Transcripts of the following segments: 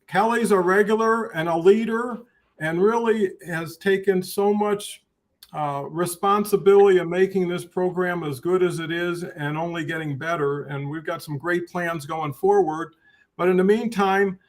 Kelly's a regular and a leader and really has taken so much responsibility of making this program as good as it is and only getting better. And we've got some great plans going forward. But in the meantime,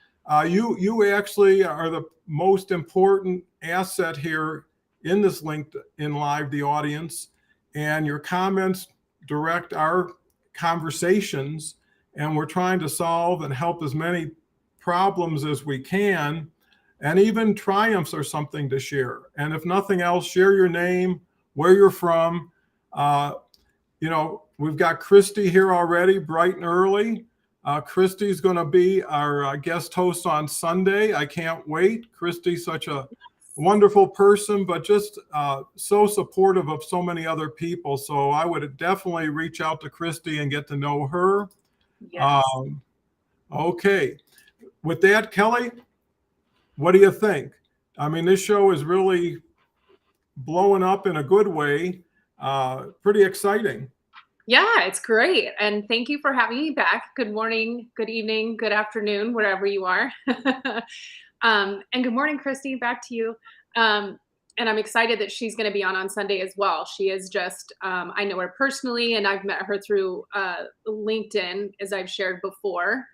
you actually are the most important asset here in this LinkedIn Live, the audience, and your comments direct our conversations, and we're trying to solve and help as many problems as we can, and even triumphs are something to share. And if nothing else, share your name, where you're from. We've got Christy here already, bright and early. Christy's going to be our guest host on Sunday. I can't wait. Christy's such a wonderful person, but just so supportive of so many other people. So I would definitely reach out to Christy and get to know her. Yes. Okay. With that, Kelly, what do you think? I mean, this show is really blowing up in a good way. Pretty exciting. Yeah, it's great. And thank you for having me back. Good morning, good evening, good afternoon, wherever you are. And good morning, Christy, back to you. And I'm excited that she's going to be on Sunday as well. She is just, I know her personally, and I've met her through LinkedIn, as I've shared before.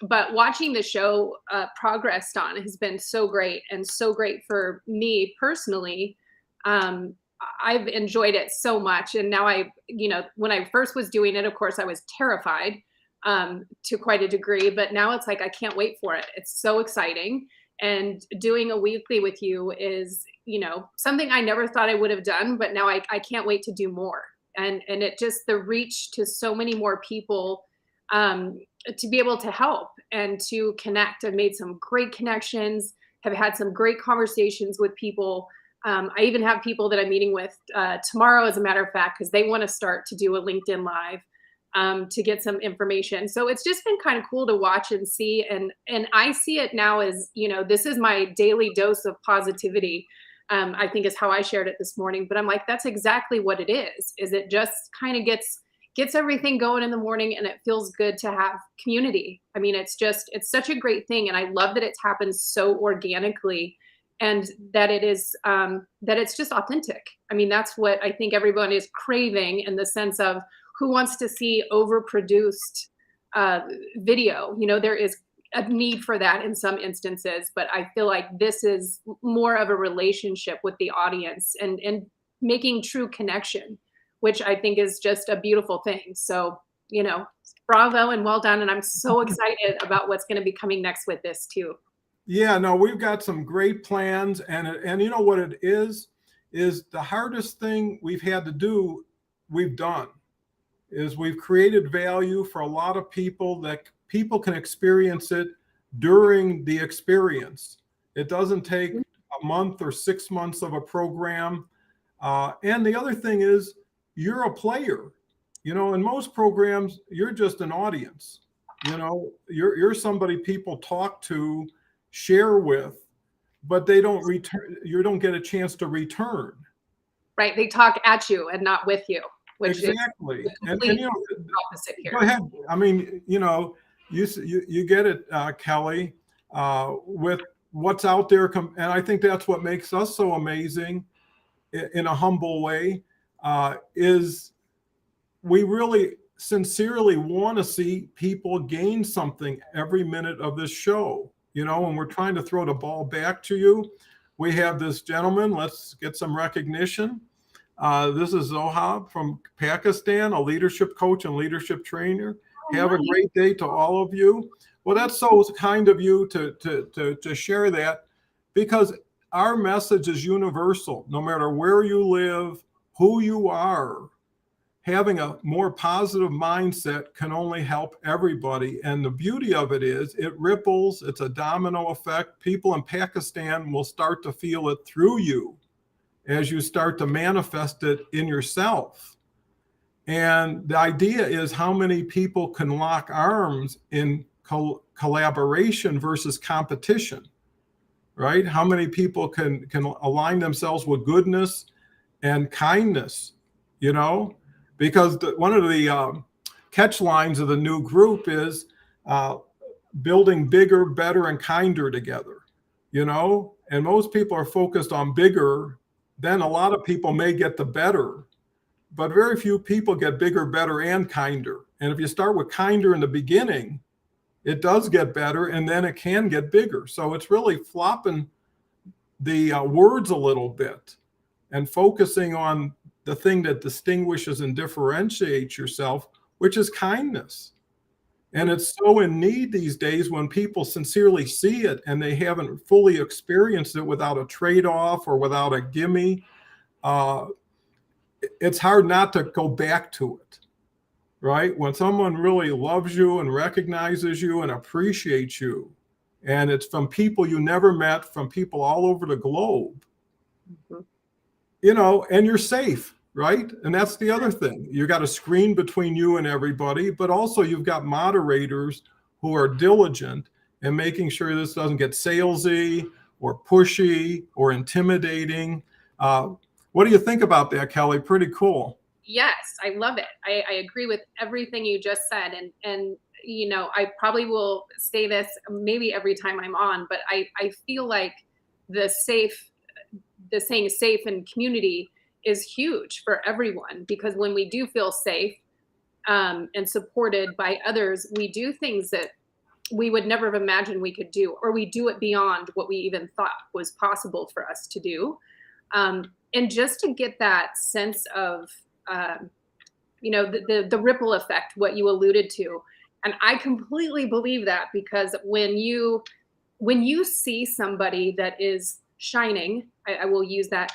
But watching the show progressed on has been so great, and so great for me personally. I've enjoyed it so much. And now when I first was doing it, of course, I was terrified to quite a degree, but now it's like, I can't wait for it. It's so exciting. And doing a weekly with you is, something I never thought I would have done, but now I can't wait to do more. And it just, the reach to so many more people to be able to help and to connect. I've made some great connections, have had some great conversations with people. I even have people that I'm meeting with tomorrow, as a matter of fact, because they want to start to do a LinkedIn Live to get some information. So it's just been kind of cool to watch and see. And I see it now as, this is my daily dose of positivity, I think is how I shared it this morning. But I'm like, that's exactly what it is it just kind of gets everything going in the morning, and it feels good to have community. I mean, it's such a great thing. And I love that it's happened so organically, and that it is, that it's just authentic. I mean, that's what I think everyone is craving, in the sense of who wants to see overproduced video. There is a need for that in some instances, but I feel like this is more of a relationship with the audience and making true connection, which I think is just a beautiful thing. So, bravo and well done. And I'm so excited about what's going to be coming next with this too. Yeah, no, we've got some great plans, and you know what it is the hardest thing we've had to do, we've done, is we've created value for a lot of people, that people can experience it during the experience. It doesn't take a month or 6 months of a program. And the other thing is, you're a player. In most programs, you're just an audience. You're somebody people talk to, share with, but they don't return. You don't get a chance to return. Right. They talk at you and not with you. Which exactly. Is and opposite here. Go ahead. I mean, you get it, Kelly, with what's out there. And I think that's what makes us so amazing, in a humble way, is we really sincerely want to see people gain something every minute of this show. And we're trying to throw the ball back to you. We have this gentleman. Let's get some recognition. This is Zohab from Pakistan, a leadership coach and leadership trainer. Have a great day to all of you. Well, that's so kind of you to share that, because our message is universal. No matter where you live, who you are, having a more positive mindset can only help everybody. And the beauty of it is it ripples. It's a domino effect. People in Pakistan will start to feel it through you as you start to manifest it in yourself. And the idea is how many people can lock arms in collaboration versus competition, right? How many people can align themselves with goodness and kindness, because one of the catch lines of the new group is building bigger, better, and kinder together, and most people are focused on bigger. Then a lot of people may get the better, but very few people get bigger, better, and kinder. And if you start with kinder in the beginning, it does get better, and then it can get bigger. So it's really flopping the words a little bit and focusing on the thing that distinguishes and differentiates yourself, which is kindness. And it's so in need these days when people sincerely see it and they haven't fully experienced it without a trade-off or without a gimme. It's hard not to go back to it, right? When someone really loves you and recognizes you and appreciates you, and it's from people you never met, from people all over the globe, and you're safe, right? And that's the other thing. You got a screen between you and everybody, but also you've got moderators who are diligent in making sure this doesn't get salesy or pushy or intimidating. What do you think about that, Kelly? Pretty cool. Yes, I love it. I agree with everything you just said. And I probably will say this maybe every time I'm on, but I feel like the saying safe in community is huge for everyone, because when we do feel safe and supported by others, we do things that we would never have imagined we could do, or we do it beyond what we even thought was possible for us to do. And just to get that sense of, the ripple effect, what you alluded to. And I completely believe that, because when you see somebody that is shining, I will use that,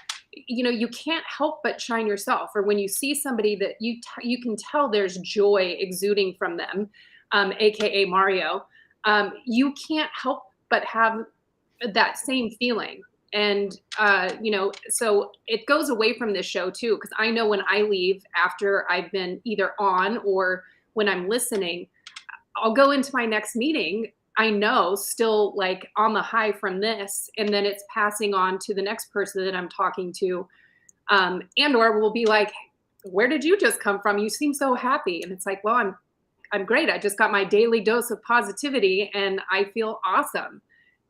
you can't help but shine yourself. Or when you see somebody that you can tell there's joy exuding from them, AKA Mario, you can't help but have that same feeling. And, so it goes away from this show too, because I know when I leave after I've been either on or when I'm listening, I'll go into my next meeting, I know, still like on the high from this, and then it's passing on to the next person that I'm talking to. And or we'll be like, where did you just come from? You seem so happy. And it's like, well, I'm great. I just got my daily dose of positivity and I feel awesome.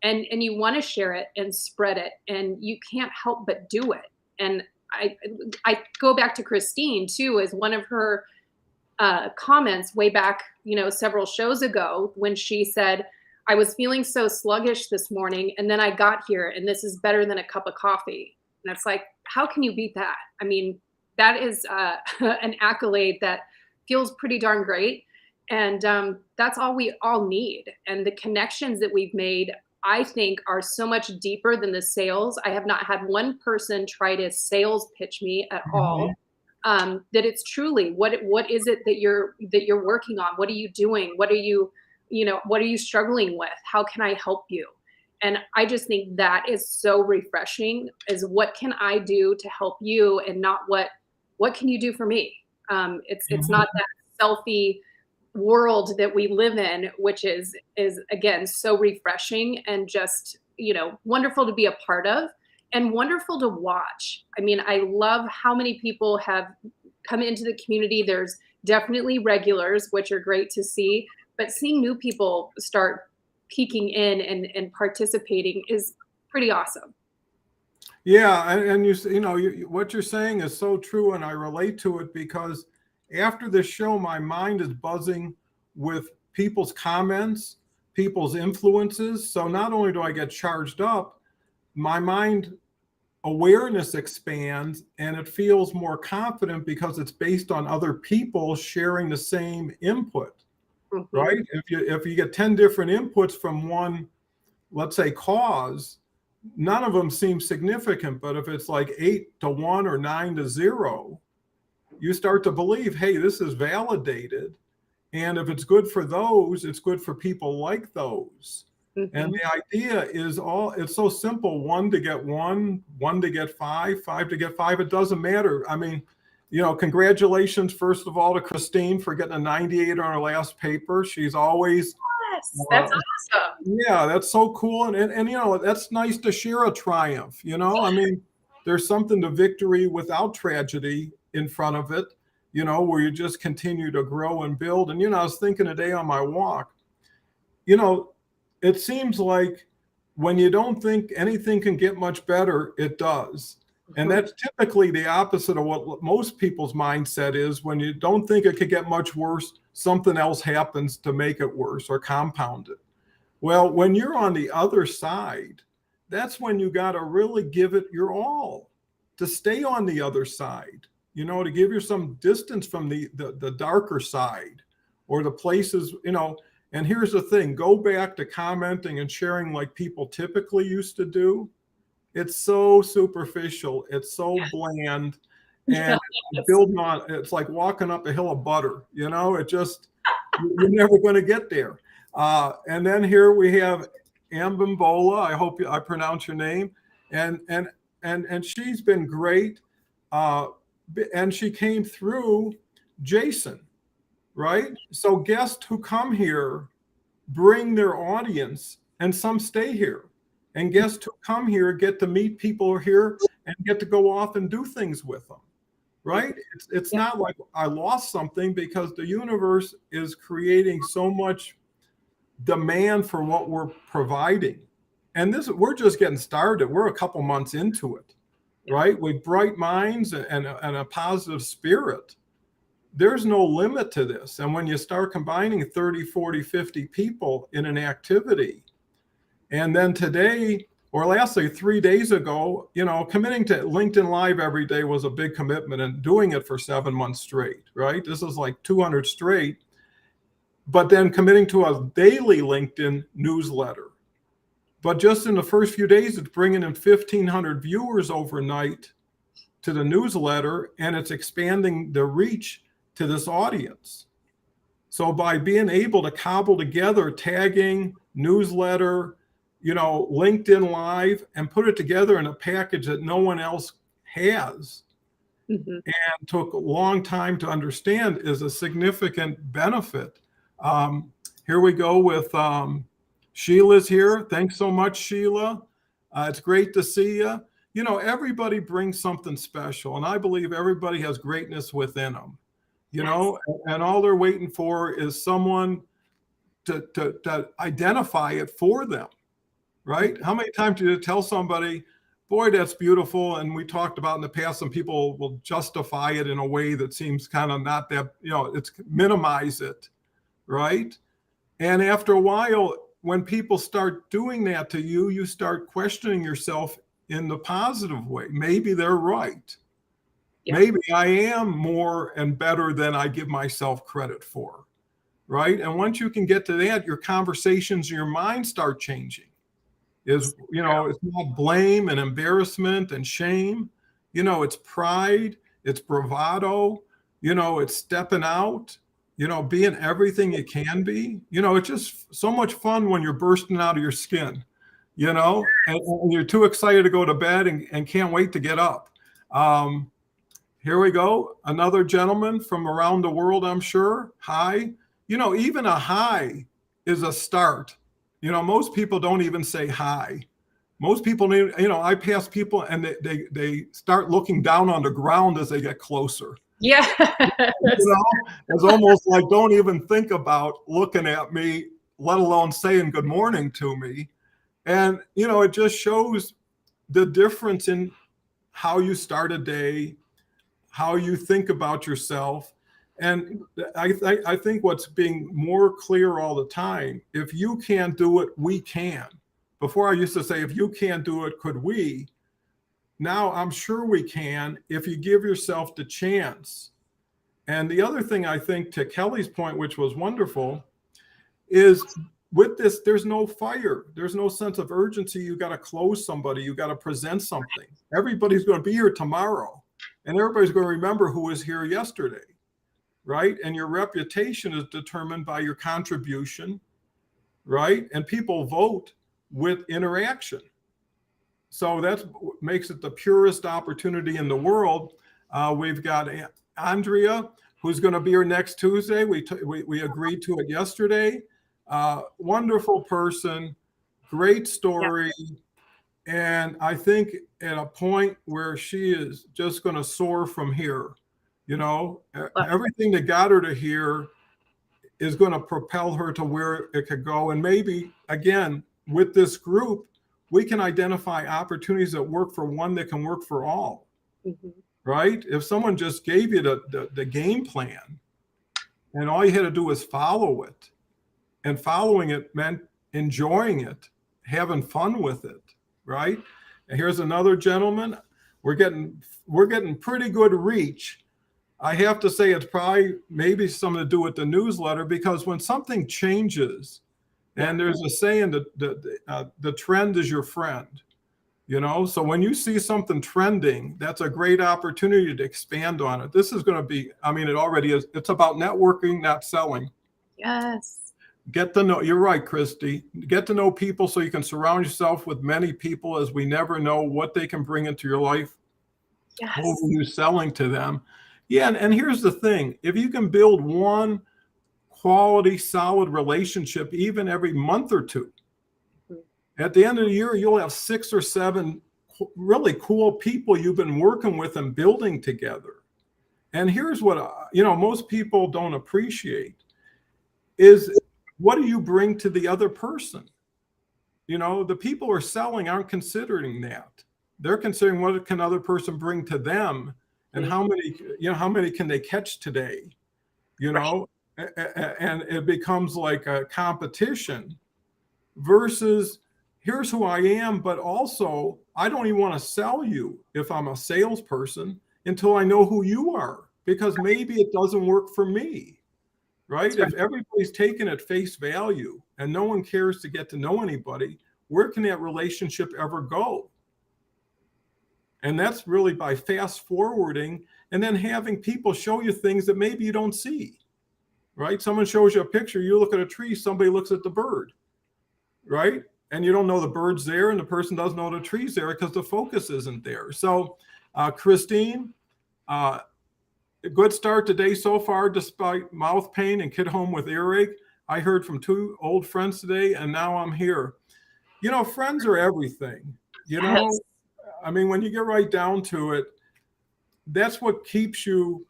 And you want to share it and spread it, and you can't help but do it. And I go back to Christine too, as one of her comments way back, several shows ago, when she said, I was feeling so sluggish this morning, and then I got here, and this is better than a cup of coffee. And it's like, how can you beat that? I mean, that is an accolade that feels pretty darn great. And that's all we all need. And the connections that we've made, I think, are so much deeper than the sales. I have not had one person try to sales pitch me at all. That it's truly what is it that you're working on? What are you doing? What are you struggling with? How can I help you? And I just think that is so refreshing, is what can I do to help you, and not what can you do for me? It's not that selfie world that we live in, which is again so refreshing and just wonderful to be a part of and wonderful to watch. I mean, I love how many people have come into the community. There's definitely regulars, which are great to see, but seeing new people start peeking in and participating is pretty awesome. Yeah, and what you're saying is so true, and I relate to it, because after this show, my mind is buzzing with people's comments, people's influences. So not only do I get charged up, my mind awareness expands, and it feels more confident because it's based on other people sharing the same input, right? If you get 10 different inputs from one, let's say, cause, none of them seem significant. But if it's like 8-1 or 9-0, you start to believe, hey, this is validated. And if it's good for those, it's good for people like those. And the idea is it's so simple: 1 to get 1, 1 to get 5, 5 to get 5. It doesn't matter. I mean, congratulations, first of all, to Christine for getting a 98 on her last paper. She's always, yes, that's awesome. Yeah, that's so cool. And that's nice to share a triumph. I mean, there's something to victory without tragedy in front of it, where you just continue to grow and build. And, I was thinking today on my walk, you know, it seems like when you don't think anything can get much better, it does. And that's typically the opposite of what most people's mindset is. When you don't think it could get much worse, something else happens to make it worse or compound it. Well, when you're on the other side, that's when you got to really give it your all to stay on the other side, to give you some distance from the darker side or the places. And here's the thing, go back to commenting and sharing like people typically used to do. It's so superficial. It's so bland. And building on, it's like walking up a hill of butter, it just, you're never going to get there. And then here we have Ambimbola. I hope I pronounce your name. And she's been great. And she came through Jason, right? So guests who come here bring their audience, and some stay here. And guests who come here get to meet people here and get to go off and do things with them, right? It's not like I lost something, because the universe is creating so much demand for what we're providing. And we're just getting started. We're a couple months into it, right? With bright minds and a positive spirit. There's no limit to this. And when you start combining 30, 40, 50 people in an activity, and then today, or lastly, 3 days ago, committing to LinkedIn Live every day was a big commitment, and doing it for 7 months straight, right? This is like 200 straight. But then committing to a daily LinkedIn newsletter. But just in the first few days, it's bringing in 1,500 viewers overnight to the newsletter, and it's expanding the reach to this audience. So by being able to cobble together tagging, newsletter, LinkedIn Live, and put it together in a package that no one else has, and took a long time to understand, is a significant benefit. Here we go with Sheila's here. Thanks so much, Sheila. It's great to see you. Everybody brings something special, and I believe everybody has greatness within them. And all they're waiting for is someone to identify it for them, right? How many times do you tell somebody, boy, that's beautiful? And we talked about in the past, some people will justify it in a way that seems kind of not that, it's minimize it, right? And after a while, when people start doing that to you, you start questioning yourself in the positive way. Maybe they're right. Yeah. Maybe I am more and better than I give myself credit for, right? And once you can get to that, your conversations in your mind start changing. It's not blame and embarrassment and shame. It's pride, it's bravado, it's stepping out, being everything you can be. It's just so much fun when you're bursting out of your skin, and you're too excited to go to bed and can't wait to get up. Here we go. Another gentleman from around the world, I'm sure. Hi. Even a hi is a start. Most people don't even say hi. Most people need, I pass people and they start looking down on the ground as they get closer. Yeah. It's almost like, don't even think about looking at me, let alone saying good morning to me. And, it just shows the difference in how you start a day, how you think about yourself. And I think what's being more clear all the time, if you can't do it, we can. Before I used to say, if you can't do it, could we? Now I'm sure we can, if you give yourself the chance. And the other thing, I think, to Kelly's point, which was wonderful, is with this, there's no fire. There's no sense of urgency. You got to close somebody. You got to present something. Everybody's going to be here tomorrow. And everybody's going to remember who was here yesterday, right? And your reputation is determined by your contribution, right? And people vote with interaction. So that makes it the purest opportunity in the world. We've got Andrea, who's going to be here next Tuesday. We agreed to it yesterday. Wonderful person, great story. Yeah. And I think at a point where she is just going to soar from here, everything that got her to here is going to propel her to where it could go. And maybe, again, with this group, we can identify opportunities that work for one that can work for all, right? If someone just gave you the game plan and all you had to do was follow it, and following it meant enjoying it, having fun with it, right? And here's another gentleman. We're getting pretty good reach. I have to say it's probably maybe something to do with the newsletter, because when something changes, and there's a saying that the trend is your friend, you know? So when you see something trending, that's a great opportunity to expand on it. This is going to be, I mean, it already is. It's about networking, not selling. Yes. Get to know, you're right, Christy. Get to know people so you can surround yourself with many people, as we never know what they can bring into your life. Yes. Who are you selling to them? Yeah, and here's the thing. If you can build one quality, solid relationship, even every month or two, at the end of the year, you'll have 6 or 7 really cool people you've been working with and building together. And here's what, most people don't appreciate is, what do you bring to the other person? The people who are selling aren't considering that. They're considering what can other person bring to them, and how many can they catch today, and it becomes like a competition versus, here's who I am, but also I don't even want to sell you if I'm a salesperson until I know who you are, because maybe it doesn't work for me, right? If everybody's taken at face value and no one cares to get to know anybody, where can that relationship ever go? And that's really by fast forwarding and then having people show you things that maybe you don't see, right? Someone shows you a picture, you look at a tree, somebody looks at the bird, right? And you don't know the bird's there, and the person doesn't know the tree's there because the focus isn't there. So, Christine, a good start today so far, despite mouth pain and kid home with earache. I heard from 2 old friends today, and now I'm here. Friends are everything. Yes. I mean, when you get right down to it, that's what keeps you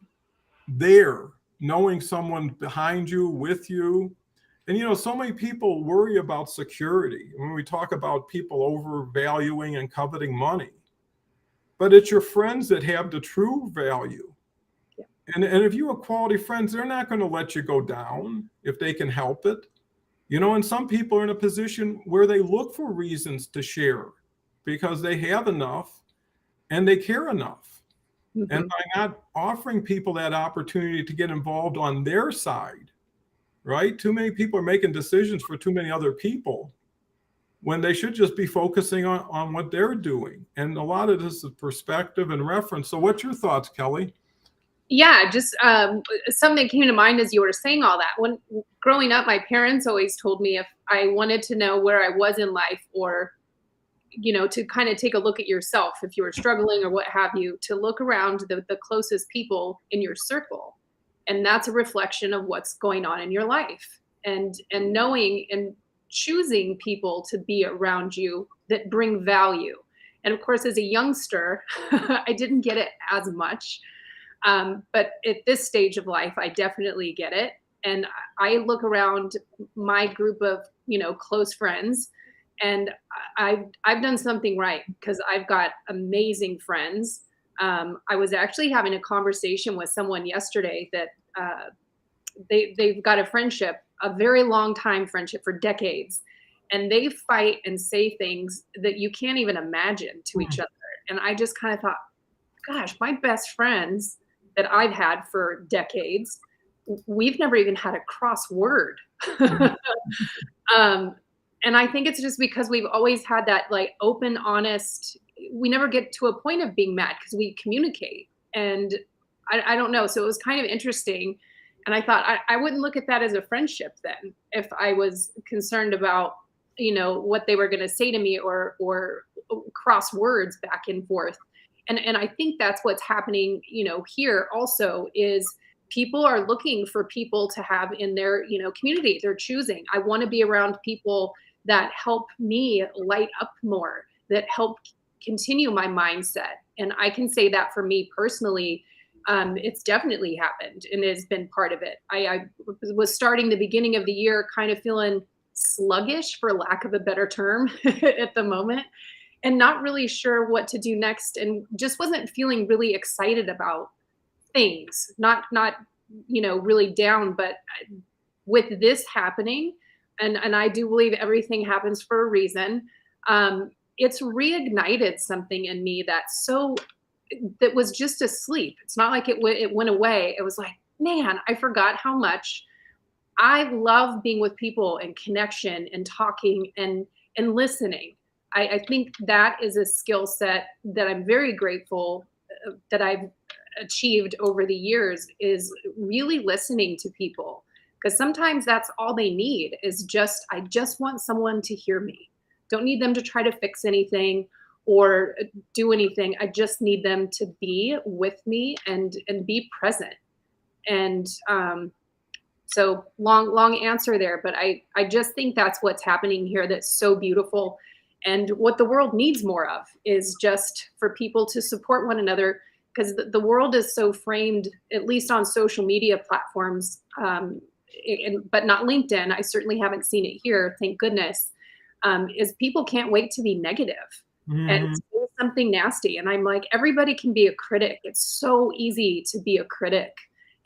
there, knowing someone behind you, with you. And, so many people worry about security when we talk about people overvaluing and coveting money. But it's your friends that have the true value. Yeah. And if you have quality friends, they're not going to let you go down if they can help it. And some people are in a position where they look for reasons to share because they have enough and they care enough. And by not offering people that opportunity to get involved on their side, right? Too many people are making decisions for too many other people when they should just be focusing on what they're doing. And a lot of this is perspective and reference. So what's your thoughts, Kelly? Yeah, just something that came to mind as you were saying all that. When growing up, my parents always told me if I wanted to know where I was in life, or to kind of take a look at yourself, if you were struggling or what have you, to look around the closest people in your circle. And that's a reflection of what's going on in your life, and knowing and choosing people to be around you that bring value. And of course, as a youngster, I didn't get it as much. But at this stage of life, I definitely get it. And I look around my group of, close friends, and I've done something right because I've got amazing friends. I was actually having a conversation with someone yesterday that they've got a friendship, a very long time friendship for decades, and they fight and say things that you can't even imagine to each other. And I just kind of thought, gosh, my best friends that I've had for decades, we've never even had a cross word. And I think it's just because we've always had that like open, honest, we never get to a point of being mad because we communicate. And I don't know. So it was kind of interesting. And I thought I wouldn't look at that as a friendship then if I was concerned about, what they were going to say to me or cross words back and forth. And I think that's what's happening, here also is people are looking for people to have in their, community. They're choosing. I want to be around people that help me light up more, that help continue my mindset. And I can say that for me personally, It's definitely happened and has been part of it. I was starting the beginning of the year kind of feeling sluggish, for lack of a better term, at the moment, and not really sure what to do next, and just wasn't feeling really excited about things. Not really down, but with this happening, and I do believe everything happens for a reason. It's reignited something in me that was just asleep. It's not like it went away. It was like, man, I forgot how much I love being with people and connection and talking and listening. I think that is a skill set that I'm very grateful that I've achieved over the years, is really listening to people, because sometimes that's all they need is just, I just want someone to hear me. Don't need them to try to fix anything or do anything. I just need them to be with me and be present. And so long answer there, but I just think that's what's happening here that's so beautiful. And what the world needs more of is just for people to support one another, because the world is so framed, at least on social media platforms, but not LinkedIn. I certainly haven't seen it here, thank goodness. Is people can't wait to be negative and say something nasty. And I'm like, everybody can be a critic. It's so easy to be a critic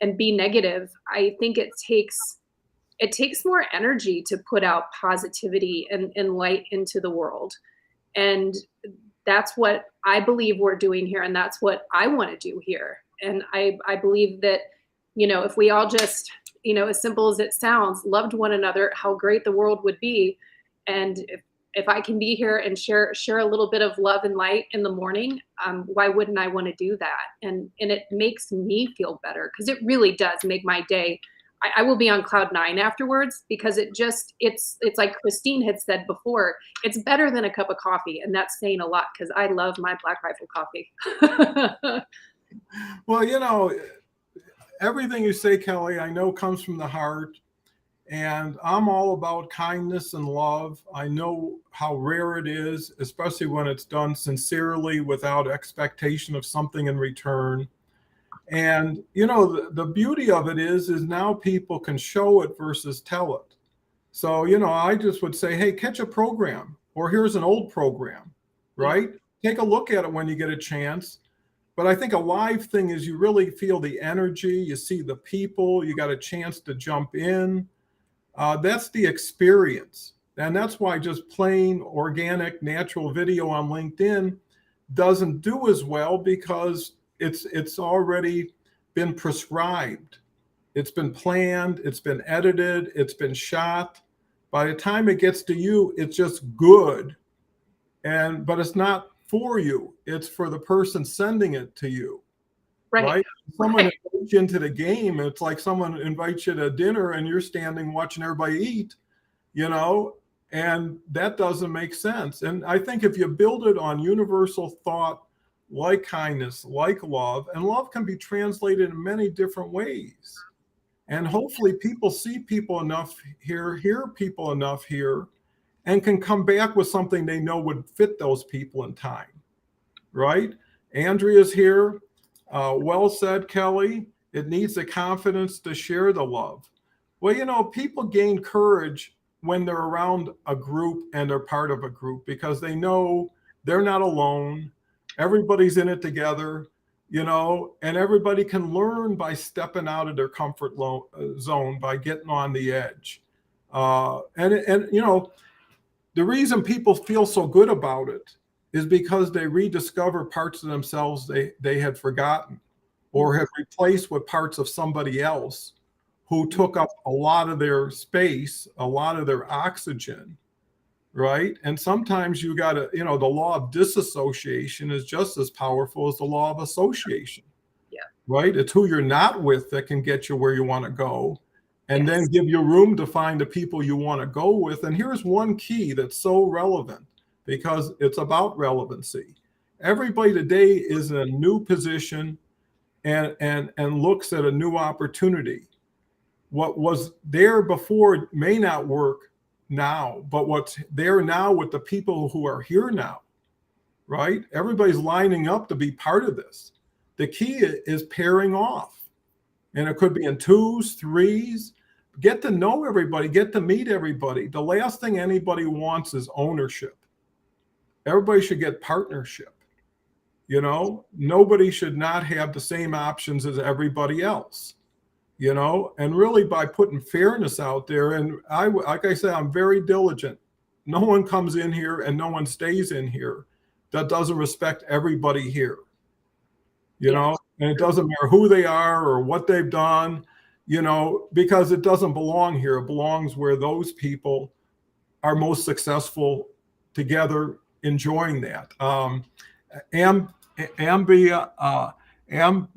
and be negative. I think it takes more energy to put out positivity and light into the world. And that's what I believe we're doing here. And that's what I want to do here. And I believe that, if we all just, as simple as it sounds, loved one another, how great the world would be. And if I can be here and share a little bit of love and light in the morning, why wouldn't I want to do that? And it makes me feel better, because it really does make my day. I will be on cloud 9 afterwards, because it's like Christine had said before, it's better than a cup of coffee. And that's saying a lot, because I love my Black Rifle coffee. Well, everything you say, Kelly, I know comes from the heart. And I'm all about kindness and love. I know how rare it is, especially when it's done sincerely without expectation of something in return. And, the beauty of it is now people can show it versus tell it. So, I just would say, hey, catch a program, or here's an old program, right? Take a look at it when you get a chance. But I think a live thing is you really feel the energy, you see the people, you got a chance to jump in. That's the experience. And that's why just plain organic, natural video on LinkedIn doesn't do as well, because it's already been prescribed. It's been planned, it's been edited, it's been shot. By the time it gets to you, it's just good. But it's not for you. It's for the person sending it to you. Right? Someone invites you into the game. It's like someone invites you to dinner and you're standing watching everybody eat, and that doesn't make sense. And I think if you build it on universal thought, like kindness, like love, and love can be translated in many different ways. And hopefully people see people enough here, hear people enough here, and can come back with something they know would fit those people in time, right? Andrea's here. Well said, Kelly. It needs the confidence to share the love. Well, people gain courage when they're around a group and they're part of a group, because they know they're not alone. Everybody's in it together, and everybody can learn by stepping out of their comfort zone, by getting on the edge. The reason people feel so good about it is because they rediscover parts of themselves they had forgotten, or have replaced with parts of somebody else who took up a lot of their space, a lot of their oxygen, right? And sometimes you got to, the law of disassociation is just as powerful as the law of association, right? It's who you're not with that can get you where you want to go, and then give you room to find the people you want to go with. And here's one key that's so relevant, because it's about relevancy. Everybody today is in a new position and looks at a new opportunity. What was there before may not work now, but what's there now with the people who are here now, right? Everybody's lining up to be part of this. The key is pairing off. And it could be in twos, threes. Get to know everybody, get to meet everybody. The last thing anybody wants is ownership. Everybody should get partnership. Nobody should not have the same options as everybody else. And really by putting fairness out there, and like I said, I'm very diligent. No one comes in here and no one stays in here that doesn't respect everybody here. And it doesn't matter who they are or what they've done, because it doesn't belong here. It belongs where those people are most successful together, enjoying that.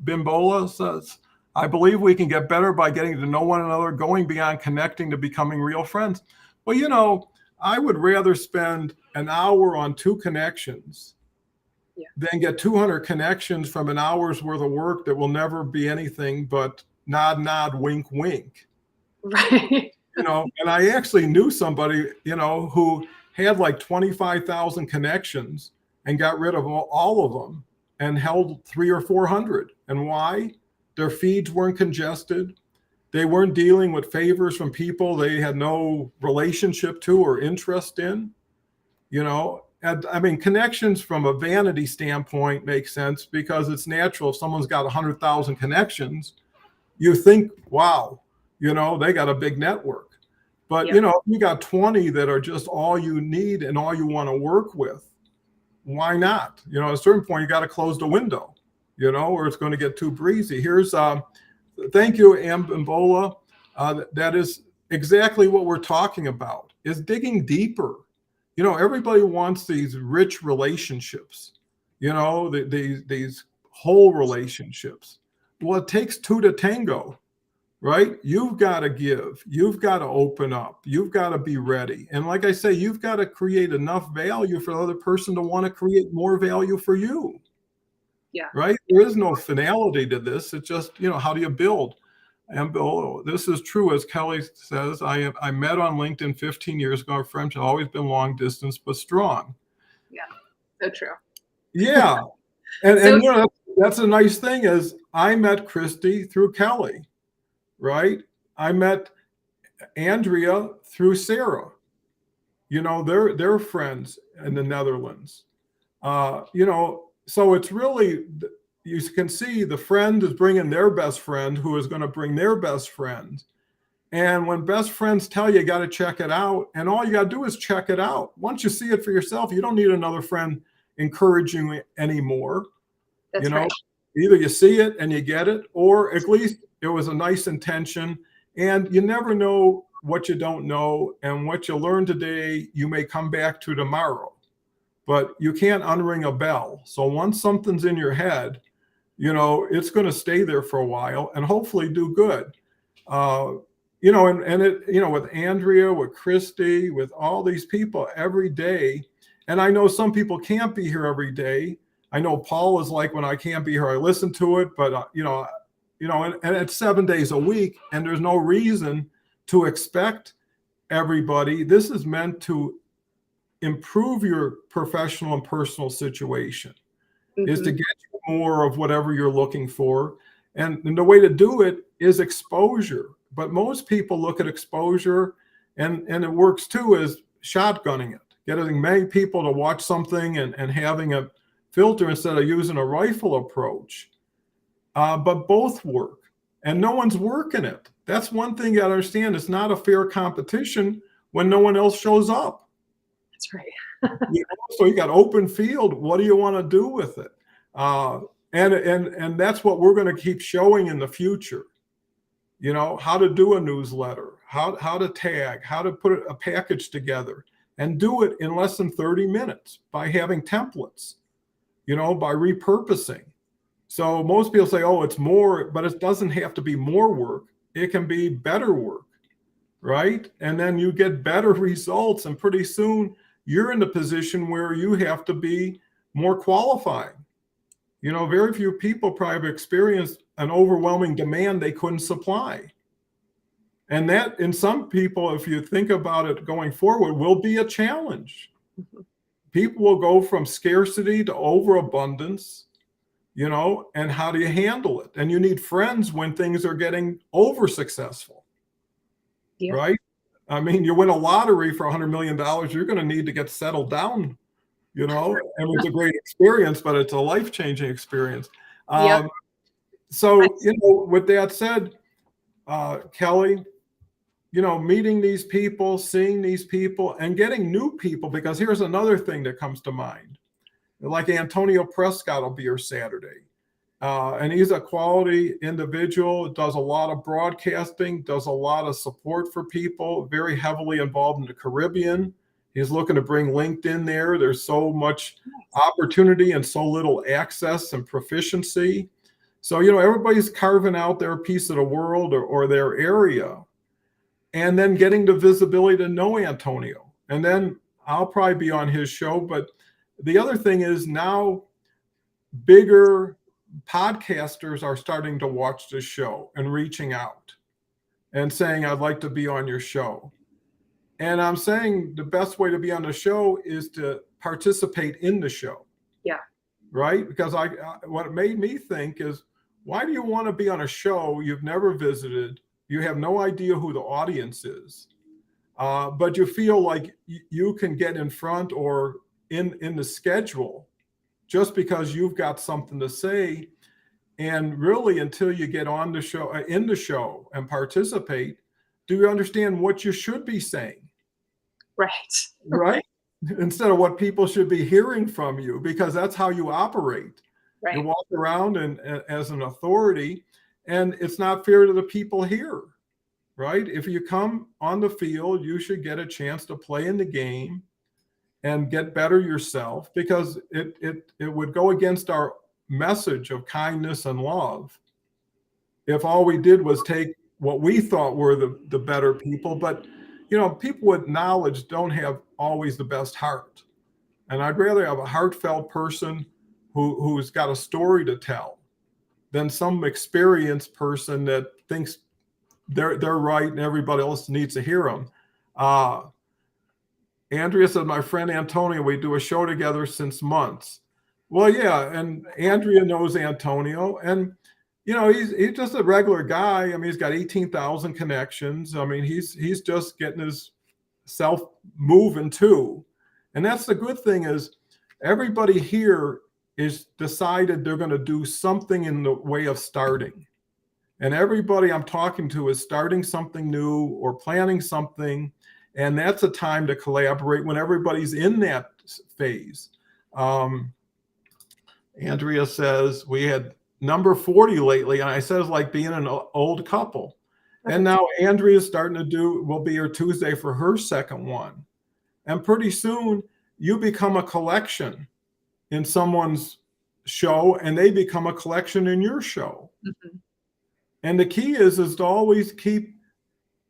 Bimbola says, I believe we can get better by getting to know one another, going beyond connecting to becoming real friends. Well, I would rather spend an hour on 2 connections than get 200 connections from an hour's worth of work that will never be anything but nod, nod, wink, wink. Right. And I actually knew somebody, who had like 25,000 connections and got rid of all of them and held 300 or 400. And why? Their feeds weren't congested. They weren't dealing with favors from people they had no relationship to or interest in. And I mean, connections from a vanity standpoint make sense because it's natural. If someone's got 100,000 connections, you think, wow, they got a big network. But, if you got 20 that are just all you need and all you want to work with, why not? At a certain point, you got to close the window, or it's going to get too breezy. Here's, thank you, Ambola. That is exactly what we're talking about, is digging deeper. Everybody wants these rich relationships, these whole relationships. Well, it takes 2 to tango, right? You've got to give, you've got to open up, you've got to be ready. And like I say, you've got to create enough value for the other person to want to create more value for you. Yeah. Right? There is no finality to this. It's just, how do you build? And this is true, as Kelle says. I met on LinkedIn 15 years ago. Our friendship has always been long distance, but strong. Yeah, so true. Yeah, and that's a nice thing. Is I met Christy through Kelle, right? I met Andrea through Sarah. They're friends in the Netherlands. So it's really, you can see the friend is bringing their best friend who is going to bring their best friend. And when best friends tell you, you got to check it out, and all you got to do is check it out. Once you see it for yourself, you don't need another friend encouraging you anymore. That's right. Either you see it and you get it, or at least it was a nice intention. And you never know what you don't know, and what you learn today, you may come back to tomorrow. But you can't unring a bell. So once something's in your head, it's going to stay there for a while and hopefully do good. And it, with Andrea, with Christy, with all these people every day. And I know some people can't be here every day. I know Paul is like, when I can't be here, I listen to it, but and it's 7 days a week, and there's no reason to expect everybody. This is meant to improve your professional and personal situation, is to get you more of whatever you're looking for. And the way to do it is exposure. But most people look at exposure, and it works too, as shotgunning it, getting many people to watch something and having a filter instead of using a rifle approach. But both work, and no one's working it. That's one thing you gotta understand. It's not a fair competition when no one else shows up. That's right. So you got open field. What do you want to do with it? And that's what we're going to keep showing in the future. How to do a newsletter, how to tag, how to put a package together, and do it in less than 30 minutes by having templates, by repurposing. So most people say, oh, it's more, but it doesn't have to be more work. It can be better work, right? And then you get better results, and pretty soon you're in the position where you have to be more qualified. Very few people probably have experienced an overwhelming demand they couldn't supply. And that, in some people, if you think about it going forward, will be a challenge. People will go from scarcity to overabundance, and how do you handle it? And you need friends when things are getting over successful, Yeah. right? I mean, you win a lottery for $100 million, you're going to need to get settled down, I mean, it's a great experience, but it's a life-changing experience. Yeah. So, with that said, Kelly, meeting these people, seeing these people, and getting new people, because here's another thing that comes to mind. Like Antonio Prescott will be here Saturday. And he's a quality individual, does a lot of broadcasting, does a lot of support for people, very heavily involved in the Caribbean. He's looking to bring LinkedIn there. There's so much opportunity and so little access and proficiency. So, everybody's carving out their piece of the world or their area, and then getting the visibility to know Antonio. And then I'll probably be on his show. But the other thing is now bigger podcasters are starting to watch this show and reaching out and saying, I'd like to be on your show. And I'm saying the best way to be on the show is to participate in the show. Yeah. Right? Because what it made me think is, why do you want to be on a show you've never visited? You have no idea who the audience is, but you feel like you can get in front or in the schedule just because you've got something to say. And really, until you get on the show, in the show and participate, do you understand what you should be saying? Right. Right? Instead of what people should be hearing from you, because that's how you operate. Right. You walk around and as an authority, and it's not fair to the people here, right? If you come on the field, you should get a chance to play in the game and get better yourself, because it would go against our message of kindness and love if all we did was take what we thought were the better people. But people with knowledge don't have always the best heart, and I'd rather have a heartfelt person who's got a story to tell than some experienced person that thinks they're right and everybody else needs to hear them. Andrea said, my friend Antonio, we do a show together since months. Well, yeah, and Andrea knows Antonio, and he's just a regular guy. I mean, he's got 18,000 connections. I mean, he's just getting his self moving too. And that's the good thing, is everybody here is decided they're going to do something in the way of starting. And everybody I'm talking to is starting something new or planning something. And that's a time to collaborate when everybody's in that phase. Andrea says, we had number 40 lately. And I said, it's like being an old couple. And now Andrea's starting to will be here Tuesday for her second one. And pretty soon you become a collection in someone's show, and they become a collection in your show. Mm-hmm. And the key is to always keep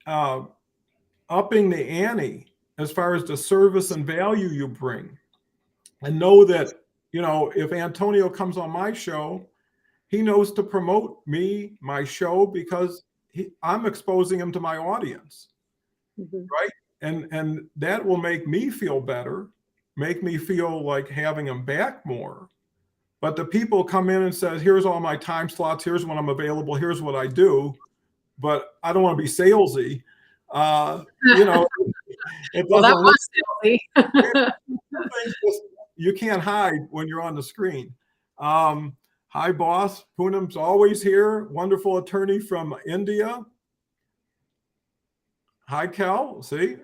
upping the ante as far as the service and value you bring. And know that, if Antonio comes on my show, he knows to promote me, my show, because I'm exposing him to my audience. Mm-hmm. Right? And that will make me feel better, make me feel like having him back more. But the people come in and says, here's all my time slots, here's when I'm available, here's what I do, but I don't want to be salesy. It well, that was salesy. You can't hide when you're on the screen. Hi, boss. Poonam's always here. Wonderful attorney from India. Hi, Kelle. See,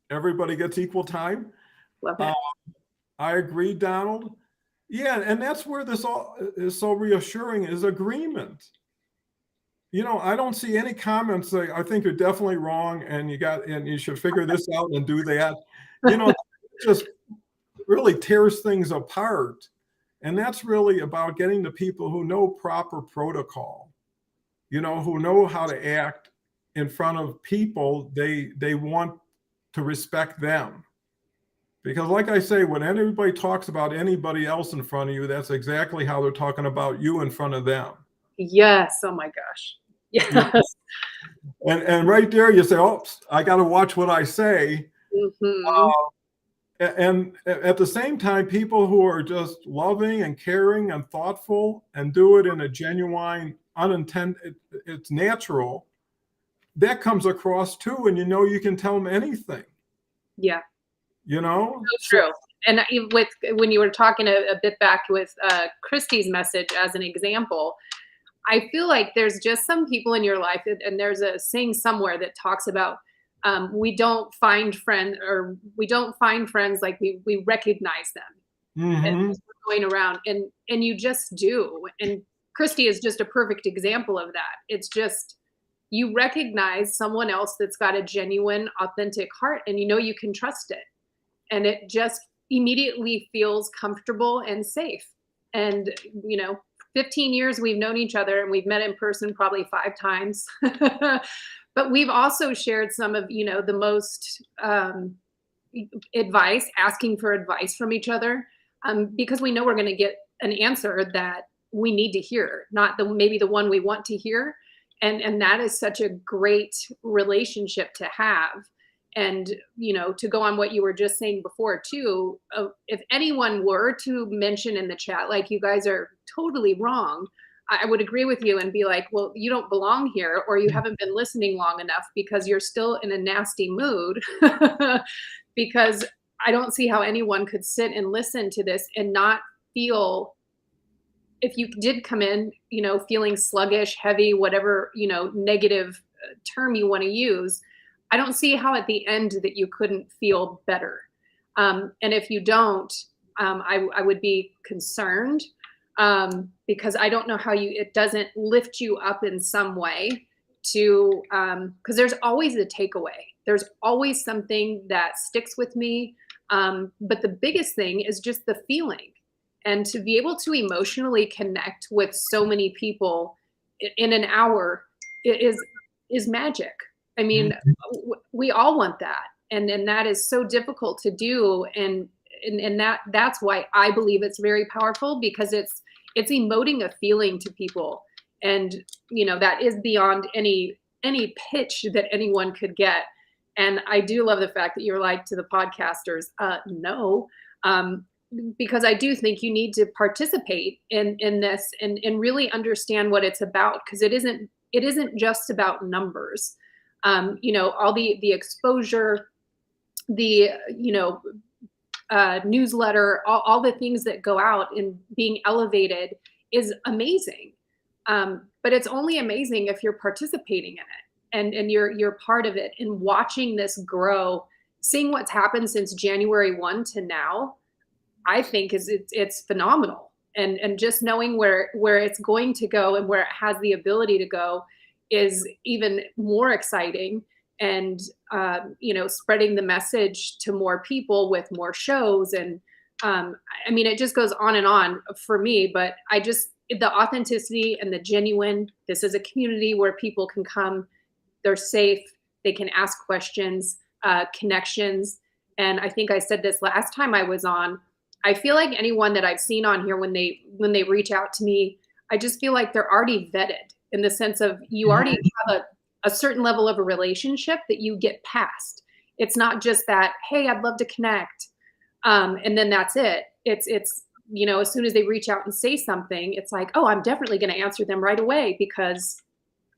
everybody gets equal time. Love it. I agree, Donald. Yeah, and that's where this all is so reassuring, is agreement. I don't see any comments saying, I think you're definitely wrong, and you should figure this out and do that. It just really tears things apart. And that's really about getting the people who know proper protocol, who know how to act in front of people. They want to respect them. Because like I say, when anybody talks about anybody else in front of you, that's exactly how they're talking about you in front of them. Yes. Oh my gosh. Yes. And right there you say, oh, I got to watch what I say. Mm-hmm. And at the same time, people who are just loving and caring and thoughtful and do it in a genuine, unintended, it's natural, that comes across too. And you can tell them anything, Yeah. So True. And with when you were talking a bit back with Christy's message as an example, I feel like there's just some people in your life, and there's a saying somewhere that talks about we don't find friends like we recognize them as Mm-hmm. we're going around, and you just do. And Christy is just a perfect example of that. It's just you recognize someone else that's got a genuine, authentic heart, and you can trust it, and it just immediately feels comfortable and safe. And 15 years we've known each other, and we've met in person probably 5 times. But we've also shared some of the most advice, asking for advice from each other, because we know we're going to get an answer that we need to hear, not maybe the one we want to hear. And that is such a great relationship to have. And to go on what you were just saying before too, if anyone were to mention in the chat like you guys are totally wrong, I would agree with you and be like, well, you don't belong here, or you haven't been listening long enough, because you're still in a nasty mood. Because I don't see how anyone could sit and listen to this and not feel, if you did come in feeling sluggish, heavy, whatever negative term you want to use, I don't see how at the end that you couldn't feel better. And if you don't, I would be concerned, because I don't know how it doesn't lift you up in some way to, because there's always a takeaway. There's always something that sticks with me. But the biggest thing is just the feeling, and to be able to emotionally connect with so many people in an hour is magic. I mean, we all want that, and that is so difficult to do, and that's why I believe it's very powerful, because it's emoting a feeling to people, and that is beyond any pitch that anyone could get. And I do love the fact that you're like to the podcasters, no, because I do think you need to participate in this and really understand what it's about, because it isn't just about numbers. All the exposure, the newsletter, all the things that go out and being elevated is amazing. But it's only amazing if you're participating in it, and you're part of it, and watching this grow, seeing what's happened since January 1 to now. I think it's phenomenal, and just knowing where it's going to go and where it has the ability to go is even more exciting. And spreading the message to more people with more shows, and I mean, it just goes on and on for me. But the authenticity and the genuine, this is a community where people can come, they're safe, they can ask questions, connections. And I think I said this last time I was on, I feel like anyone that I've seen on here, when they reach out to me, I just feel like they're already vetted, in the sense of you already have a certain level of a relationship that you get past. It's not just that, hey, I'd love to connect, and then that's it. It's as soon as they reach out and say something, it's like, oh, I'm definitely going to answer them right away because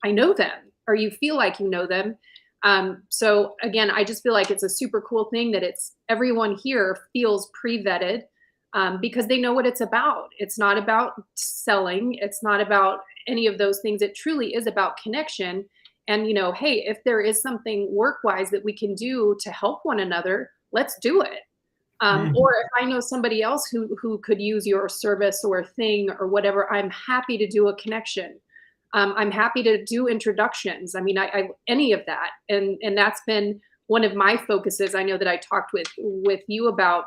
I know them, or you feel like you know them. So again, I just feel like it's a super cool thing that everyone here feels pre-vetted, because they know what it's about. It's not about selling. It's not about any of those things. It truly is about connection. And, hey, if there is something work-wise that we can do to help one another, let's do it. Or if I know somebody else who could use your service or thing or whatever, I'm happy to do a connection. I'm happy to do introductions. I mean, I any of that. And that's been one of my focuses. I know that I talked with you about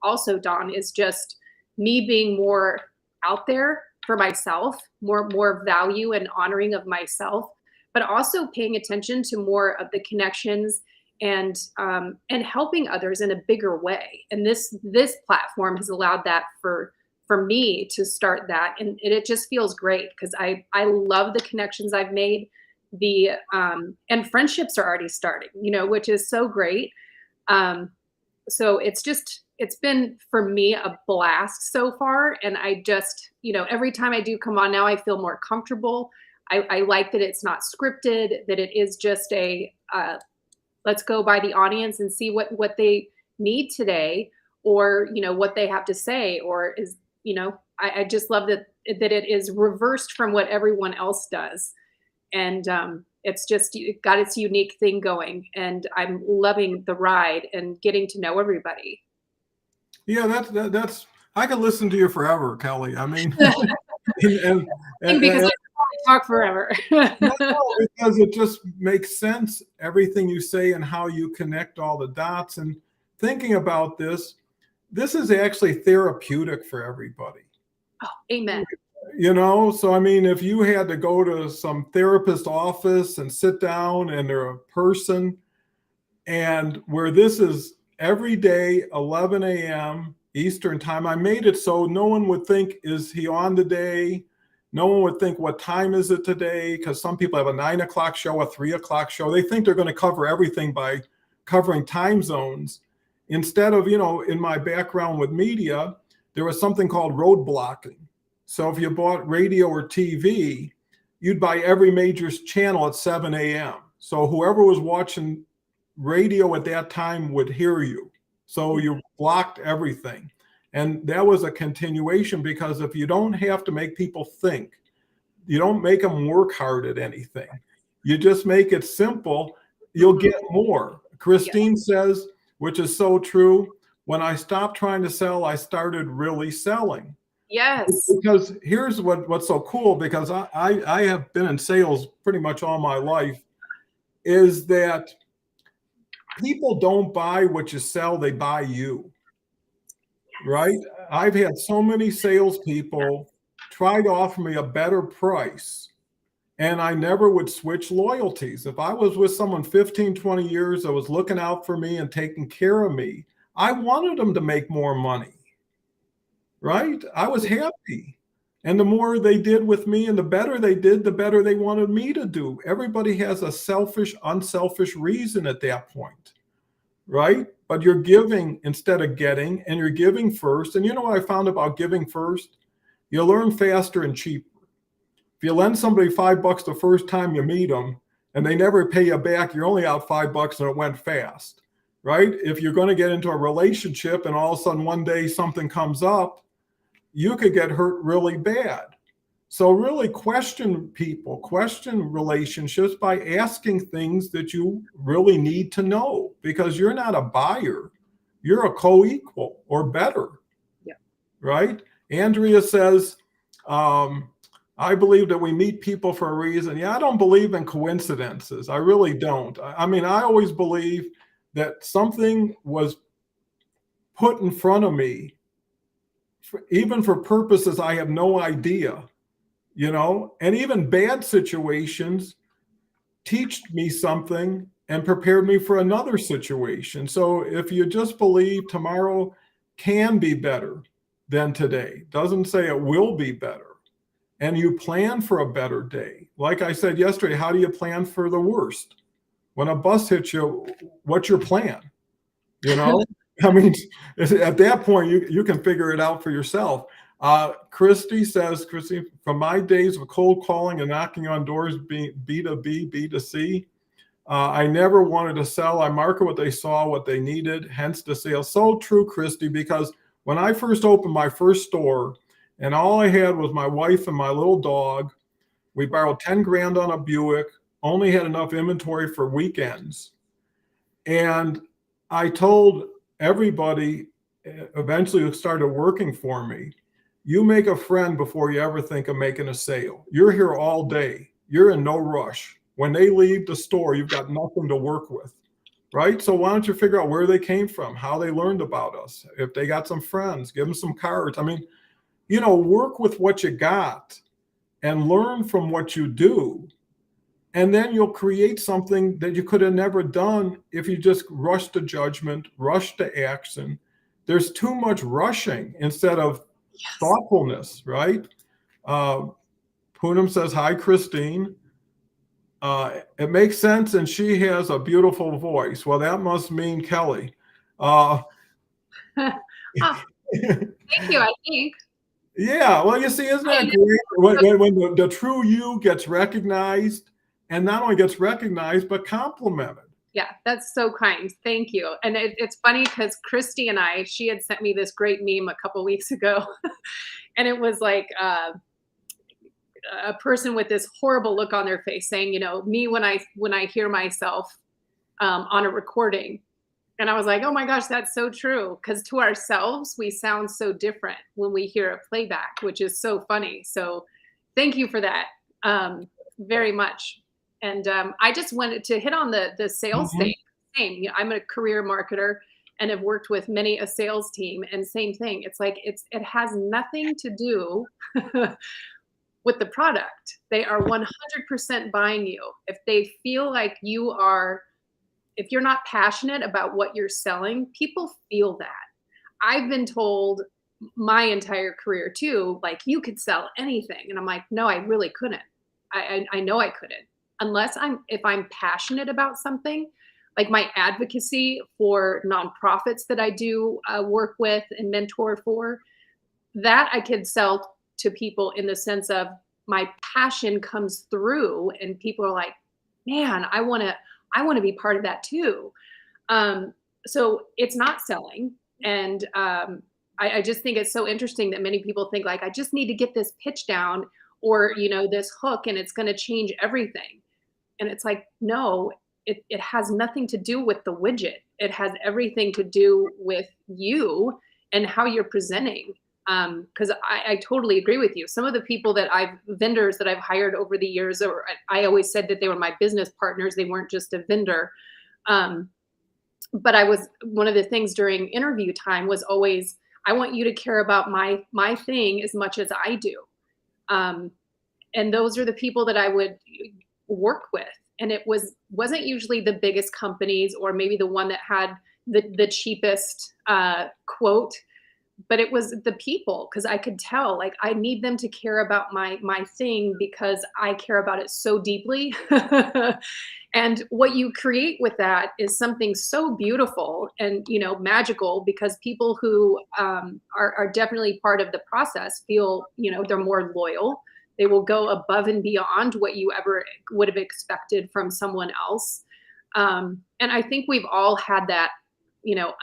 also, Dawn, is just me being more out there for myself, more value and honoring of myself, but also paying attention to more of the connections and helping others in a bigger way. And this platform has allowed that for me to start that. And it just feels great, because I love the connections I've made, and friendships are already starting, which is so great. so it's been for me a blast so far. And I just, every time I do come on now, I feel more comfortable. I like that it's not scripted, that it is just let's go by the audience and see what they need today, or what they have to say, or I just love that it is reversed from what everyone else does. And it's just got its unique thing going, and I'm loving the ride and getting to know everybody. Yeah, that's I could listen to you forever, Kelly. I mean, and, Because I can talk forever. no, because it just makes sense, everything you say and how you connect all the dots. And thinking about this is actually therapeutic for everybody. Oh, amen. So I mean, if you had to go to some therapist office and sit down and they're a person, and where this is every day, 11 a.m. Eastern time, I made it so no one would think, is he on today? No one would think, what time is it today? Because some people have a 9 o'clock show, a 3 o'clock show. They think they're going to cover everything by covering time zones. Instead of, in my background with media, there was something called road blocking. So if you bought radio or TV, you'd buy every major channel at 7 a.m. So whoever was watching radio at that time would hear you. So you blocked everything. And that was a continuation, because if you don't have to make people think, you don't make them work hard at anything, you just make it simple, you'll get more. Christine says, which is so true, when I stopped trying to sell, I started really selling. Yes. Because here's what's so cool, because I have been in sales pretty much all my life, is that people don't buy what you sell, they buy you. Right? I've had so many salespeople try to offer me a better price, and I never would switch loyalties. If I was with someone 15, 20 years that was looking out for me and taking care of me, I wanted them to make more money. Right? I was happy. And the more they did with me and the better they did, the better they wanted me to do. Everybody has a selfish, unselfish reason at that point. Right? But you're giving instead of getting, and you're giving first. And you know what I found about giving first? You learn faster and cheaper. If you lend somebody $5 the first time you meet them and they never pay you back, you're only out $5 and it went fast. Right? If you're going to get into a relationship and all of a sudden one day something comes up, you could get hurt really bad. So really question people, question relationships by asking things that you really need to know, because you're not a buyer, you're a co-equal or better. Yeah. Right? Andrea says, I believe that we meet people for a reason. Yeah, I don't believe in coincidences. I really don't. I mean, I always believe that something was put in front of me, even for purposes I have no idea. And even bad situations teach me something and prepared me for another situation. So if you just believe tomorrow can be better than today, doesn't say it will be better, and you plan for a better day. Like I said yesterday, how do you plan for the worst? When a bus hits you, what's your plan? I mean, at that point, you can figure it out for yourself. Christy says, from my days of cold calling and knocking on doors, B2B, B2C, I never wanted to sell. I market what they saw, what they needed, hence the sale. So true, Christy, because when I first opened my first store and all I had was my wife and my little dog, we borrowed 10 grand on a Buick, only had enough inventory for weekends. And I told everybody, eventually who started working for me, you make a friend before you ever think of making a sale. You're here all day. You're in no rush. When they leave the store, you've got nothing to work with, right? So why don't you figure out where they came from, how they learned about us. If they got some friends, give them some cards. I mean, work with what you got and learn from what you do. And then you'll create something that you could have never done if you just rush to judgment, rush to action. There's too much rushing instead of thoughtfulness, right? Poonam says, hi, Christine. It makes sense, and she has a beautiful voice. Well, that must mean Kelly. Oh, thank you, I think. Yeah, well, you see, isn't that great when the true you gets recognized, and not only gets recognized but complimented. Yeah, that's so kind. Thank you. And it's funny because Christy and she had sent me this great meme a couple weeks ago, and it was like a person with this horrible look on their face saying, me when I hear myself on a recording. And I was like, oh my gosh, that's so true. Because to ourselves, we sound so different when we hear a playback, which is so funny. So thank you for that very much. And I just wanted to hit on the sales Mhm. thing. Same. I'm a career marketer and have worked with many a sales team. And same thing. It's like it has nothing to do with the product. They are 100% buying you. If they feel like if you're not passionate about what you're selling, people feel that. I've been told my entire career too, like you could sell anything. And I'm like, no, I really couldn't. I know I couldn't unless if I'm passionate about something, like my advocacy for nonprofits that I do work with and mentor for, that I could sell to people in the sense of my passion comes through and people are like, man, I want to be part of that too. So it's not selling. And I just think it's so interesting that many people think like, I just need to get this pitch down or, this hook and it's going to change everything. And it's like, no, it has nothing to do with the widget. It has everything to do with you and how you're presenting. Because I totally agree with you. Some of the people vendors that I've hired over the years, or I always said that they were my business partners. They weren't just a vendor. But one of the things during interview time was always, I want you to care about my thing as much as I do. And those are the people that I would work with. And it wasn't usually the biggest companies or maybe the one that had the cheapest quote, but it was the people, because I could tell like I need them to care about my thing because I care about it so deeply. And what you create with that is something so beautiful and magical, because people who are definitely part of the process feel they're more loyal. They will go above and beyond what you ever would have expected from someone else. And I think we've all had that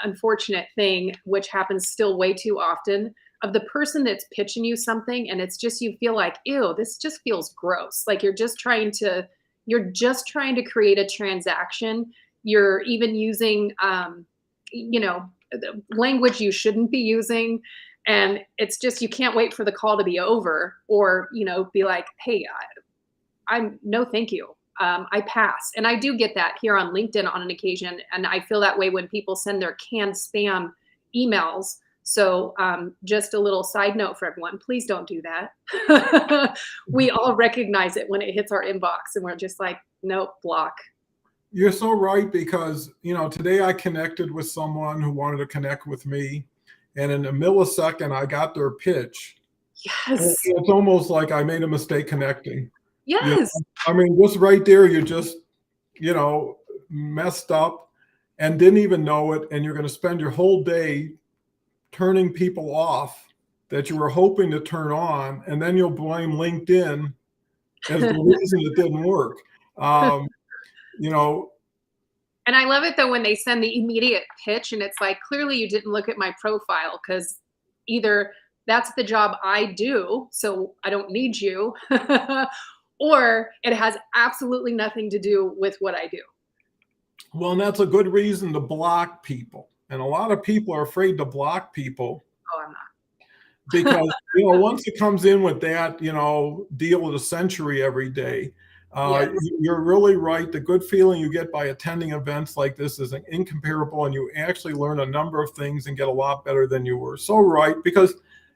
unfortunate thing, which happens still way too often, of the person that's pitching you something and it's just, you feel like, ew, this just feels gross. Like you're just trying to create a transaction. You're even using, language you shouldn't be using. And it's just, you can't wait for the call to be over or, be like, hey, I'm no, thank you. I pass. And I do get that here on LinkedIn on an occasion. And I feel that way when people send their canned spam emails. So just a little side note for everyone, please don't do that. We all recognize it when it hits our inbox and we're just like, nope, block. You're so right, because today I connected with someone who wanted to connect with me, and in a millisecond I got their pitch. Yes. It's almost like I made a mistake connecting. Yes. I mean, just right there, you just messed up and didn't even know it, and you're going to spend your whole day turning people off that you were hoping to turn on, and then you'll blame LinkedIn as the reason it didn't work. You know, And I love it though when they send the immediate pitch and it's like, clearly you didn't look at my profile, because either that's the job I do, so I don't need you, or it has absolutely nothing to do with what I do. well, and that's a good reason to block people. And a lot of people are afraid to block people Oh, I'm not. because, once it comes in with that, deal of the century every day, Yes. you're really right. The good feeling you get by attending events like this is incomparable, and you actually learn a number of things and get a lot better than you were. So right, because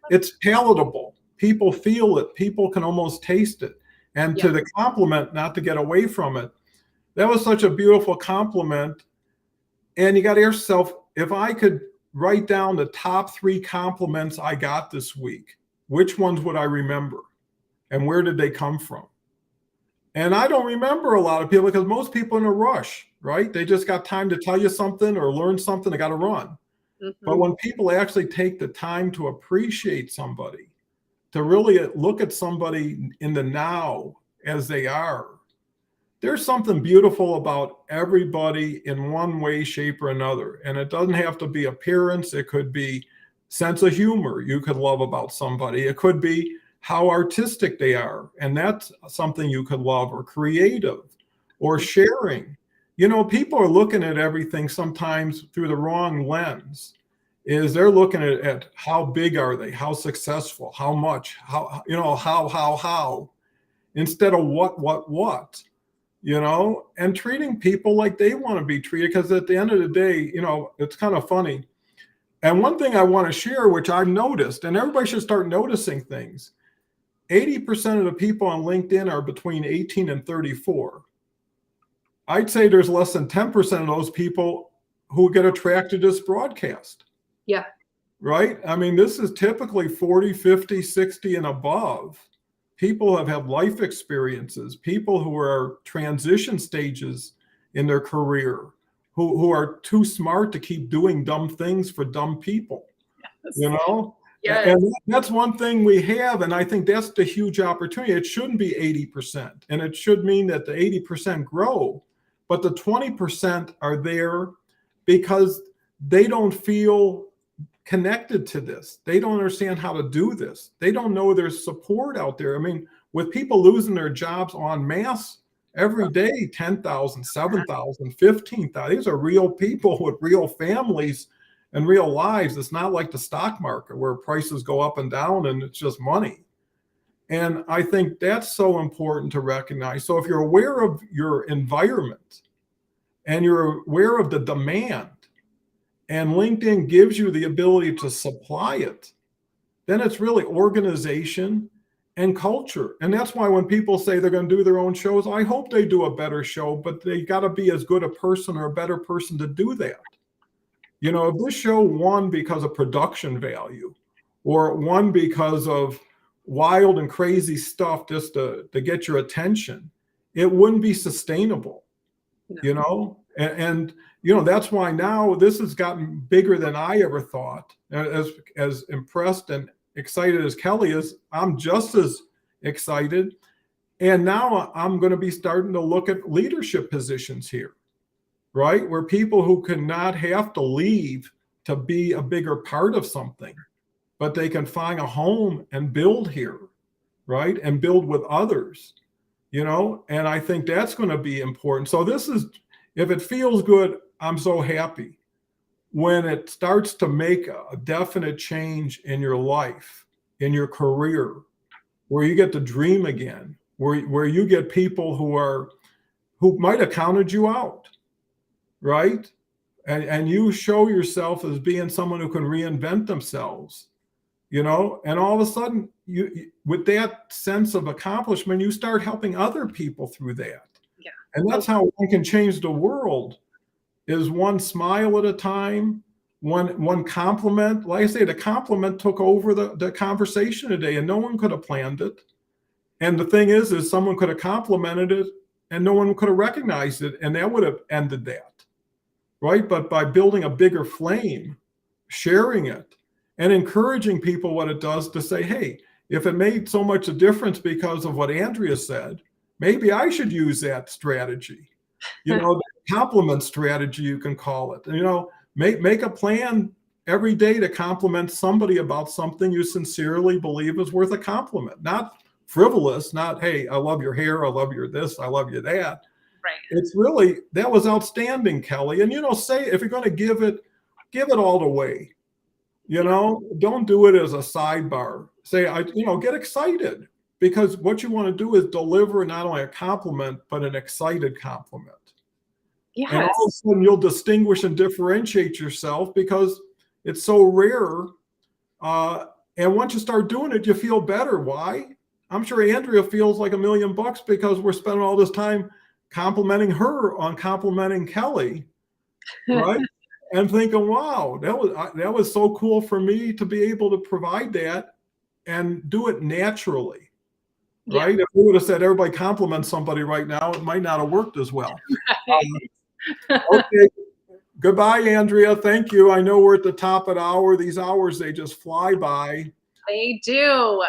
it's palatable. People feel it. People can almost taste it. And to Yep. the compliment, not to get away from it, that was such a beautiful compliment. And you got to ask yourself, if I could write down the top 3 compliments I got this week, which ones would I remember? And where did they come from? And I don't remember a lot of people, because most people are in a rush, right? They just got time to tell you something or learn something. They got to run. But when people actually take the time to appreciate somebody, to really look at somebody in the now as they are, there's something beautiful about everybody in one way, shape, or another. And it doesn't have to be appearance. It could be sense of humor you could love about somebody. It could be how artistic they are. And that's something you could love, or creative, or sharing. You know, people are looking at everything sometimes through the wrong lens. Is they're looking at how big are they, how successful, how much, how, you know, how, instead of what, you know, and treating people like they want to be treated. Because at the end of the day, you know, it's kind of funny. And one thing I want to share, which I've noticed, and everybody should start noticing things, 80% of the people on LinkedIn are between 18 and 34. I'd say there's less than 10% of those people who get attracted to this broadcast. Yeah. Right? I mean, this is typically 40, 50, 60 and above. People have had life experiences, people who are transition stages in their career, who are too smart to keep doing dumb things for dumb people. Yes. You know? Yes. And that's one thing we have. And I think that's the huge opportunity. It shouldn't be 80%. And it should mean that the 80% grow, but the 20% are there because they don't feel connected to this. They don't understand how to do this. They don't know there's support out there. I mean, with people losing their jobs en masse every day, 10,000, 7,000, 15,000, these are real people with real families and real lives. It's not like the stock market where prices go up and down and it's just money. And I think that's so important to recognize. So if you're aware of your environment and you're aware of the demand, and LinkedIn gives you the ability to supply it, then it's really organization and culture. And that's why when people say they're going to do their own shows, I hope they do a better show, but they got to be as good a person or a better person to do that. You know, if this show won because of production value, or it won because of wild and crazy stuff just to get your attention, it wouldn't be sustainable. No. You know, and you know, that's why now this has gotten bigger than I ever thought. As impressed and excited as Kelle is, I'm just as excited. And now I'm going to be starting to look at leadership positions here, right? Where people who cannot have to leave to be a bigger part of something, but they can find a home and build here, right? And build with others, you know? And I think that's going to be important. So this is, if it feels good, I'm so happy. When it starts to make a definite change in your life, in your career, where you get to dream again, where you get people who might have counted you out, right? And you show yourself as being someone who can reinvent themselves, you know, and all of a sudden, you with that sense of accomplishment, you start helping other people through that. Yeah. And that's how one can change the world, is one smile at a time, one compliment. Like I say, the compliment took over the conversation today, and no one could have planned it. And the thing is someone could have complimented it and no one could have recognized it, and that would have ended that, right? But by building a bigger flame, sharing it, and encouraging people what it does to say, hey, if it made so much a difference because of what Andrea said, maybe I should use that strategy. You know, the compliment strategy, you can call it. You know, make a plan every day to compliment somebody about something you sincerely believe is worth a compliment. Not frivolous, not, hey, I love your hair, I love your this, I love you that. Right. It's really, that was outstanding, Kelle. And, you know, say, if you're going to give it all the way. You know, don't do it as a sidebar. Say, get excited, because what you want to do is deliver not only a compliment, but an excited compliment. Yes. And all of a sudden you'll distinguish and differentiate yourself because it's so rare. And once you start doing it, you feel better. Why? I'm sure Andrea feels like $1 million because we're spending all this time complimenting her on complimenting Kelle, right? And thinking, wow, that was so cool for me to be able to provide that and do it naturally, right? Yeah. If we would have said everybody compliments somebody right now, it might not have worked as well. Okay, Goodbye, Andrea. Thank you. I know we're at the top of the hour. These hours, they just fly by. They do.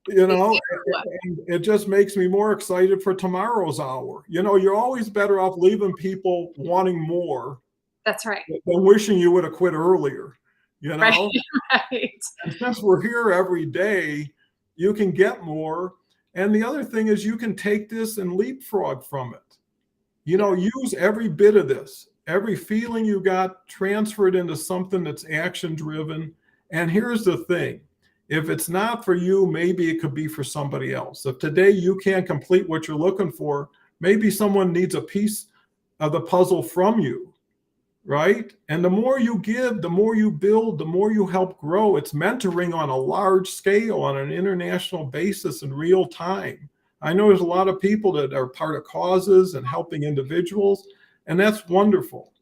You They know, do. and it just makes me more excited for tomorrow's hour. You know, you're always better off leaving people wanting more That's right. than wishing you would have quit earlier, you Right. know? Right. And since we're here every day, you can get more. And the other thing is you can take this and leapfrog from it. You know, use every bit of this, every feeling you got, transfer it into something that's action driven. And here's the thing. If it's not for you, maybe it could be for somebody else. If today you can't complete what you're looking for, maybe someone needs a piece of the puzzle from you, right? And the more you give, the more you build, the more you help grow. It's mentoring on a large scale, on an international basis in real time. I know there's a lot of people that are part of causes and helping individuals, and that's wonderful.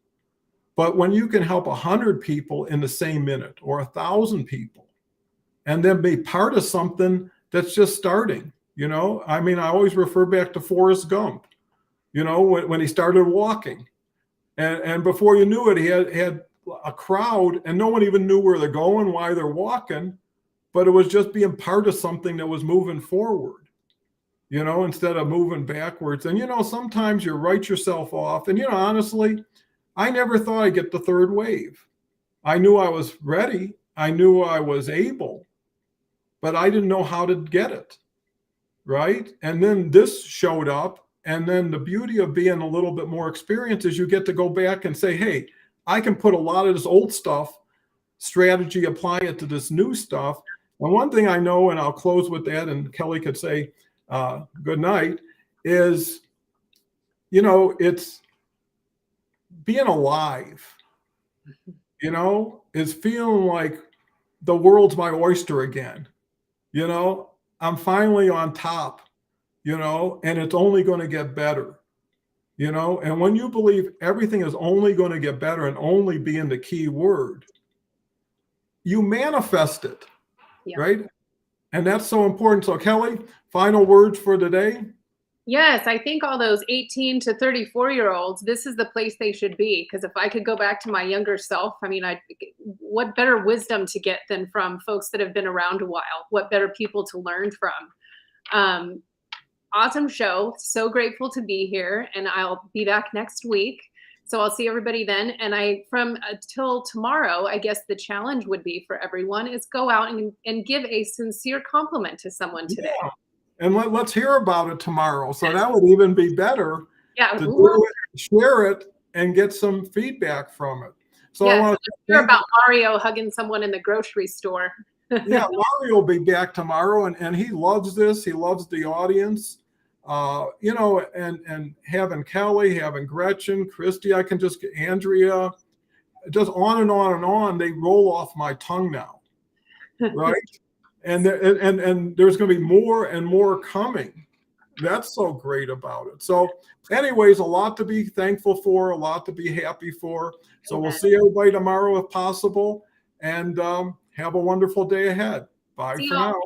But when you can help 100 people in the same minute or 1,000 people, and then be part of something that's just starting, you know, I mean, I always refer back to Forrest Gump, you know, when he started walking. And before you knew it, he had a crowd and no one even knew where they're going, why they're walking, but it was just being part of something that was moving forward, you know, instead of moving backwards. And, you know, sometimes you write yourself off. And, you know, honestly, I never thought I'd get the third wave. I knew I was ready. I knew I was able, but I didn't know how to get it. Right. And then this showed up. And then the beauty of being a little bit more experienced is you get to go back and say, hey, I can put a lot of this old stuff, strategy, apply it to this new stuff. And one thing I know, and I'll close with that, and Kelle could say good night, is, you know, it's being alive, you know, is feeling like the world's my oyster again. You know, I'm finally on top, you know, and it's only going to get better, you know. And when you believe everything is only going to get better and only being the key word, you manifest it, right? And that's so important. So, Kelle, final words for today. Yes, I think all those 18 to 34-year-olds, this is the place they should be. Because if I could go back to my younger self, I mean, what better wisdom to get than from folks that have been around a while? What better people to learn from? Awesome show. So grateful to be here, and I'll be back next week. So I'll see everybody then. And from till tomorrow, I guess the challenge would be for everyone is go out and give a sincere compliment to someone today. Yeah. And let's hear about it tomorrow. So that would even be better to do it, share it, and get some feedback from it. So I want to hear about Mario hugging someone in the grocery store. Yeah, Mario will be back tomorrow, and he loves this. He loves the audience. You know, and having Kelle, having Gretchen, Christy, I can just get Andrea, just on and on and on. They roll off my tongue now, right? And there's going to be more and more coming. That's so great about it. So, anyways, a lot to be thankful for, a lot to be happy for. So we'll see everybody tomorrow if possible, and have a wonderful day ahead. Bye for now.